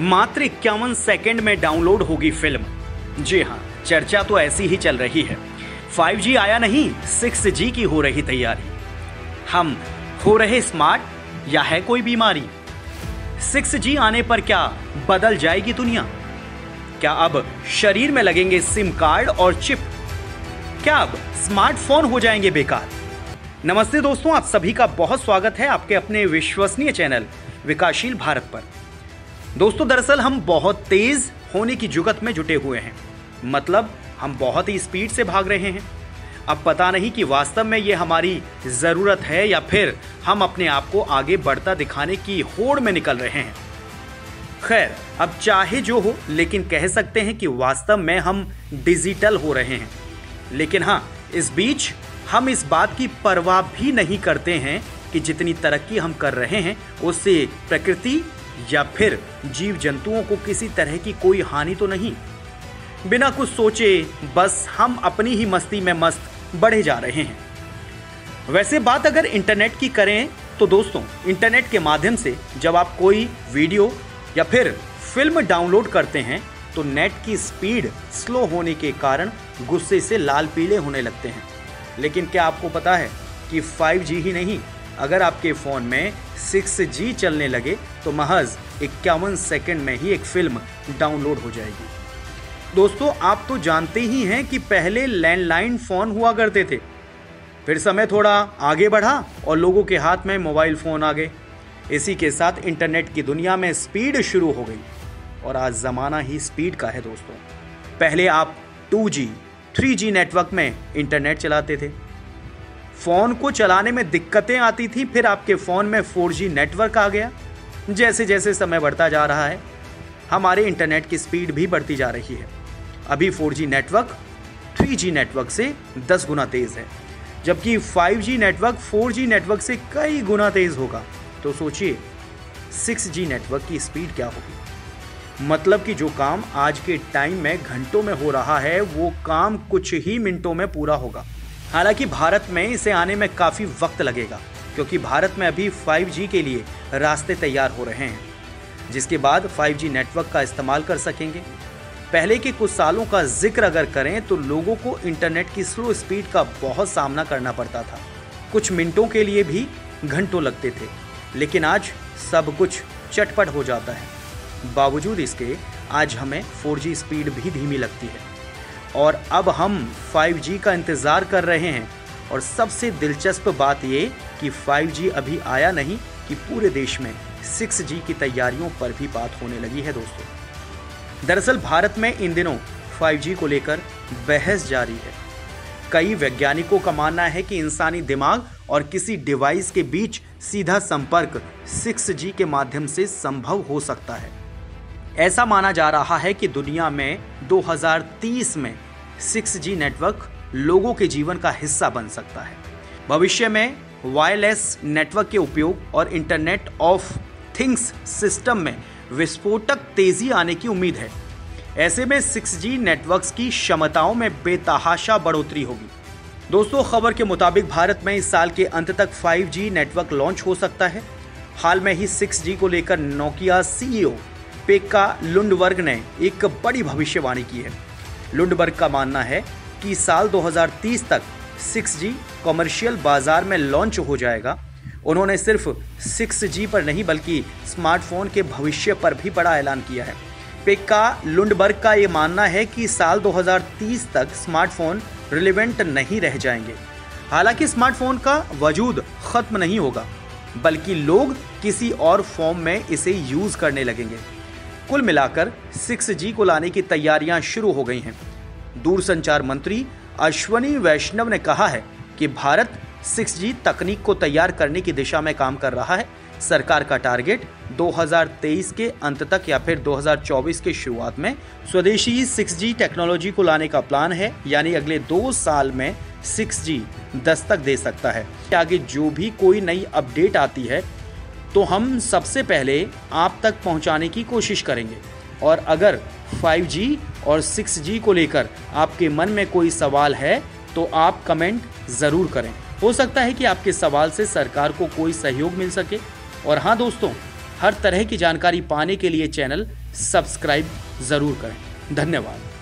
मात्र 51 सेकंड में डाउनलोड होगी फिल्म। जी हाँ, चर्चा तो ऐसी ही चल रही है। 5G आया नहीं, 6G की हो रही तैयारी। हम हो रहे स्मार्ट या है कोई बीमारी? 6G आने पर क्या बदल जाएगी दुनिया? क्या अब शरीर में लगेंगे सिम कार्ड और चिप? क्या अब स्मार्टफोन हो जाएंगे बेकार? नमस्ते दोस्तों, आप सभी का बहुत स्वागत है आपके अपने विश्वसनीय चैनल विकासशील भारत पर। दोस्तों, दरअसल हम बहुत तेज होने की जुगत में जुटे हुए हैं। मतलब हम बहुत ही स्पीड से भाग रहे हैं। अब पता नहीं कि वास्तव में ये हमारी ज़रूरत है या फिर हम अपने आप को आगे बढ़ता दिखाने की होड़ में निकल रहे हैं। खैर, अब चाहे जो हो, लेकिन कह सकते हैं कि वास्तव में हम डिजिटल हो रहे हैं। लेकिन हाँ, इस बीच हम इस बात की परवाह भी नहीं करते हैं कि जितनी तरक्की हम कर रहे हैं उससे प्रकृति या फिर जीव जंतुओं को किसी तरह की कोई हानि तो नहीं। बिना कुछ सोचे बस हम अपनी ही मस्ती में मस्त बढ़े जा रहे हैं। वैसे बात अगर इंटरनेट की करें तो दोस्तों, इंटरनेट के माध्यम से जब आप कोई वीडियो या फिर फिल्म डाउनलोड करते हैं तो नेट की स्पीड स्लो होने के कारण गुस्से से लाल पीले होने लगते हैं। लेकिन क्या आपको पता है कि 5G ही नहीं, अगर आपके फ़ोन में 6G चलने लगे तो महज 51 सेकंड में ही एक फिल्म डाउनलोड हो जाएगी। दोस्तों, आप तो जानते ही हैं कि पहले लैंडलाइन फ़ोन हुआ करते थे, फिर समय थोड़ा आगे बढ़ा और लोगों के हाथ में मोबाइल फ़ोन आ गए। इसी के साथ इंटरनेट की दुनिया में स्पीड शुरू हो गई और आज ज़माना ही स्पीड का है दोस्तों। पहले आप 2G, 3G नेटवर्क में इंटरनेट चलाते थे। फ़ोन को चलाने में दिक्कतें आती थी, फिर आपके फ़ोन में 4G नेटवर्क आ गया। जैसे जैसे समय बढ़ता जा रहा है, हमारे इंटरनेट की स्पीड भी बढ़ती जा रही है। अभी 4G नेटवर्क 3G नेटवर्क से 10 गुना तेज़ है, जबकि 5G नेटवर्क 4G नेटवर्क से कई गुना तेज़ होगा। तो सोचिए 6G नेटवर्क की स्पीड क्या होगी। मतलब कि जो काम आज के टाइम में घंटों में हो रहा है, वो काम कुछ ही मिनटों में पूरा होगा। हालांकि भारत में इसे आने में काफ़ी वक्त लगेगा, क्योंकि भारत में अभी 5G के लिए रास्ते तैयार हो रहे हैं, जिसके बाद 5G नेटवर्क का इस्तेमाल कर सकेंगे। पहले के कुछ सालों का जिक्र अगर करें तो लोगों को इंटरनेट की स्लो स्पीड का बहुत सामना करना पड़ता था। कुछ मिनटों के लिए भी घंटों लगते थे, लेकिन आज सब कुछ चटपट हो जाता है। बावजूद इसके आज हमें 4G स्पीड भी धीमी लगती है और अब हम 5G का इंतज़ार कर रहे हैं। और सबसे दिलचस्प बात ये कि 5G अभी आया नहीं कि पूरे देश में 6G की तैयारियों पर भी बात होने लगी है दोस्तों। दरअसल भारत में इन दिनों 5G को लेकर बहस जारी है। कई वैज्ञानिकों का मानना है कि इंसानी दिमाग और किसी डिवाइस के बीच सीधा संपर्क 6G के माध्यम से संभव हो सकता है। ऐसा माना जा रहा है कि दुनिया में 2030 में 6G नेटवर्क लोगों के जीवन का हिस्सा बन सकता है। भविष्य में वायरलेस नेटवर्क के उपयोग और इंटरनेट ऑफ थिंग्स सिस्टम में विस्फोटक तेजी आने की उम्मीद है। ऐसे में 6G नेटवर्क्स की क्षमताओं में बेतहाशा बढ़ोतरी होगी। दोस्तों, खबर के मुताबिक भारत में इस साल के अंत तक 5G नेटवर्क लॉन्च हो सकता है। हाल में ही 6G को लेकर नोकिया CEO पेक्का लुंडबर्ग ने एक बड़ी भविष्यवाणी की है। लुंडबर्ग का मानना है कि साल 2030 तक 6G कमर्शियल बाजार में लॉन्च हो जाएगा। उन्होंने सिर्फ 6G पर नहीं बल्कि स्मार्टफोन के भविष्य पर भी बड़ा ऐलान किया है। पेक्का लुंडबर्ग का ये मानना है कि साल 2030 तक स्मार्टफोन रिलेवेंट नहीं रह जाएंगे। हालांकि स्मार्टफोन का वजूद खत्म नहीं होगा, बल्कि लोग किसी और फॉर्म में इसे यूज़ करने लगेंगे। कुल मिलाकर 6G को लाने की तैयारियां शुरू हो गई हैं। दूरसंचार मंत्री अश्वनी वैष्णव ने कहा है कि भारत 6G तकनीक को तैयार करने की दिशा में काम कर रहा है। सरकार का टारगेट 2023 के अंत तक या फिर 2024 के शुरुआत में स्वदेशी 6G टेक्नोलॉजी को लाने का प्लान है। यानी अगले 2 साल में 6G दस्तक दे सकता है। आगे जो भी कोई नई अपडेट आती है तो हम सबसे पहले आप तक पहुंचाने की कोशिश करेंगे। और अगर 5G और 6G को लेकर आपके मन में कोई सवाल है तो आप कमेंट ज़रूर करें। हो सकता है कि आपके सवाल से सरकार को कोई सहयोग मिल सके। और हाँ दोस्तों, हर तरह की जानकारी पाने के लिए चैनल सब्सक्राइब जरूर करें। धन्यवाद।